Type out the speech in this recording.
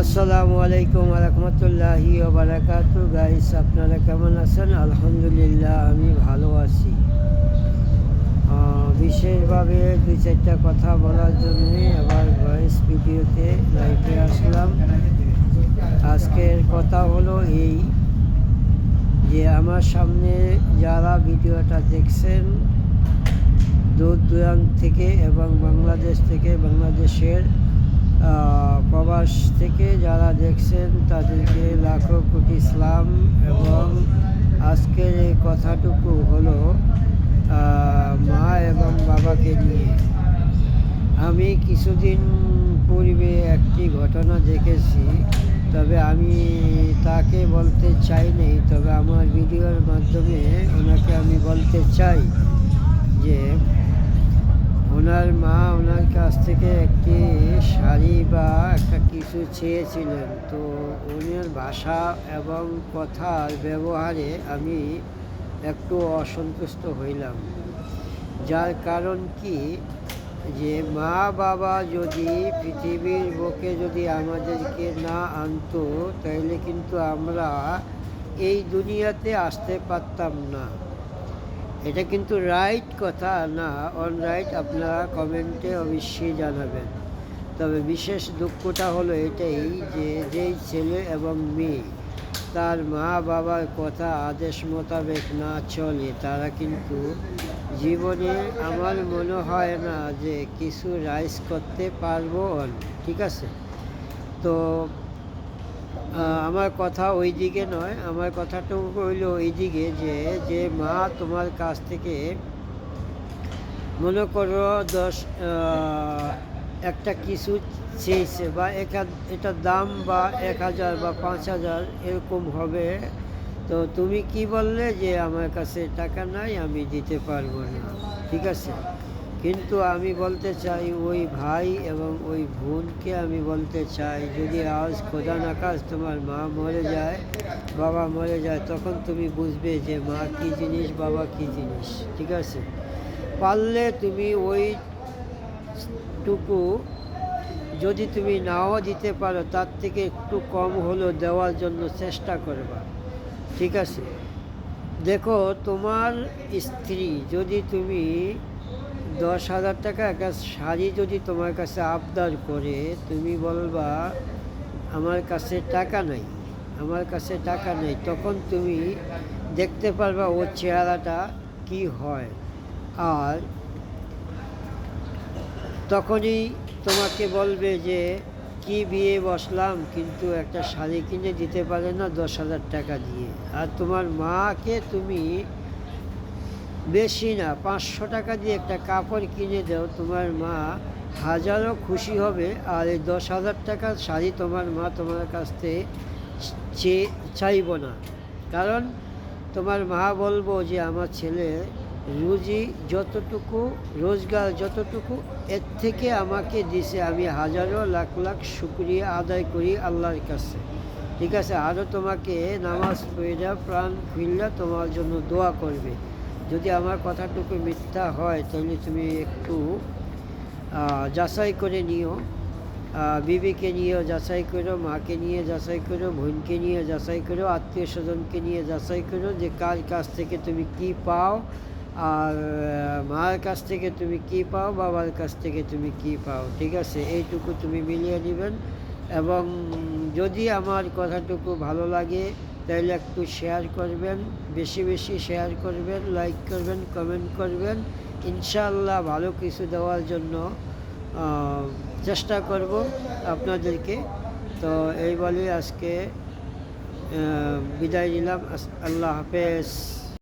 আসসালামু আলাইকুম রহমতুল্লাহি বারাকাতু। গাইস, আপনারা কেমন আছেন? আলহামদুলিল্লাহ, আমি ভালো আছি। বিশেষভাবে দুই চারটা কথা বলার জন্যে আবার ভয়েস ভিডিওতে লাইভে আসলাম। আজকের কথা হলো এই যে আমার সামনে যারা ভিডিওটা দেখছেন দূর দূরান্ত থেকে এবং বাংলাদেশ থেকে, বাংলাদেশের প্রবাস থেকে যারা দেখছেন তাদেরকে লাখো কোটি সালাম। এবং আজকের এই কথাটুকু হলো মা এবং বাবাকে নিয়ে। আমি কিছুদিন পূর্বে একটি ঘটনা দেখেছি, তবে আমি তাকে বলতে চাইনি, তবে আমার ভিডিওর মাধ্যমে ওনাকে আমি বলতে চাই যে ওনার মা ওনার কাছ থেকে একটি শাড়ি বা একটা কিছু চেয়েছিলেন। তো ওনার ভাষা এবং কথার ব্যবহারে আমি একটু অসন্তুষ্ট হইলাম। যার কারণ কি, যে মা বাবা যদি পৃথিবীর বুকে যদি আমাদেরকে না আনতো তাহলে কিন্তু আমরা এই দুনিয়াতে আসতে পারতাম না। এটা কিন্তু রাইট কথা না অনরাইট, আপনারা কমেন্টে অবশ্যই জানাবেন। তবে বিশেষ দুঃখটা হলো এটাই যে যেই ছেলে এবং মেয়ে তার মা বাবার কথা আদেশ মোতাবেক না চলে, তারা কিন্তু জীবনে আমার মনে হয় না যে কিছু রাইজ করতে পারবো। ঠিক আছে, তো আমার কথা ওই দিকে নয়, আমার কথাটা হইলো ওই দিকে যে যে মা তোমার কাছ থেকে মনে করো একটা কিছু চেয়েছে বা এটার দাম বা 1000 বা 5000 এরকম হবে, তো তুমি কি বললে যে আমার কাছে টাকা নাই, আমি দিতে পারবো না। ঠিক আছে, কিন্তু আমি বলতে চাই ওই ভাই এবং ওই বোনকে আমি বলতে চাই, যদি আজ খোদা না খাস তোমার মা মরে যায়, বাবা মরে যায়, তখন তুমি বুঝবে যে মা কী জিনিস, বাবা কী জিনিস। ঠিক আছে, পারলে তুমি ওইটুকু যদি তুমি নাও দিতে পারো তার থেকে একটু কম হলেও দেওয়ার জন্য চেষ্টা করবা। ঠিক আছে, দেখো তোমার স্ত্রী যদি তুমি 10,000 টাকা একটা শাড়ি যদি তোমার কাছে আবদার করে, তুমি বলবা আমার কাছে টাকা নাই, আমার কাছে টাকা নেই, তখন তুমি দেখতে পারবা ওর চেহারাটা কি হয়। আর তখনই তোমাকে বলবে যে কি বিয়ে বসলাম, কিন্তু একটা শাড়ি কিনে দিতে পারে না 10,000 টাকা দিয়ে। আর তোমার মাকে তুমি বেশি না 500 টাকা দিয়ে একটা কাপড় কিনে দাও, তোমার মা হাজারও খুশি হবে। আর এই 10,000 টাকার শাড়ি তোমার মা তোমার কাছ থেকে চাইব না, কারণ তোমার মা বলবো যে আমার ছেলে রুজি যতটুকু, রোজগার যতটুকু, এর থেকে আমাকে দিছে, আমি হাজারো লাখ লাখ শুকরিয়া আদায় করি আল্লাহর কাছে। ঠিক আছে, আরও তোমাকে নামাজ পড়া প্রাণ খুললে তোমার জন্য দোয়া করবে। যদি আমার কথাটুকু মিথ্যা হয় তাহলে তুমি একটু যাচাই করে নিও, বিবিকে নিয়েও যাচাই করো, মাকে নিয়ে যাচাই করো, বোনকে নিয়ে যাচাই করো, আত্মীয় স্বজনকে নিয়ে যাচাই করো যে কার কাছ থেকে তুমি কি পাও, আর মার কাছ থেকে তুমি কি পাও, বাবার কাছ থেকে তুমি কি পাও। ঠিক আছে, এইটুকু তুমি মিলিয়ে নেবেন। এবং যদি আমার কথাটুকু ভালো লাগে তাহলে একটু শেয়ার করবেন, বেশি বেশি শেয়ার করবেন, লাইক করবেন, কমেন্ট করবেন। ইনশাআল্লাহ ভালো কিছু দেওয়ার জন্য চেষ্টা করব আপনাদেরকে। তো এই বলে আজকে বিদায় নিলাম। আল্লাহ হাফেজ।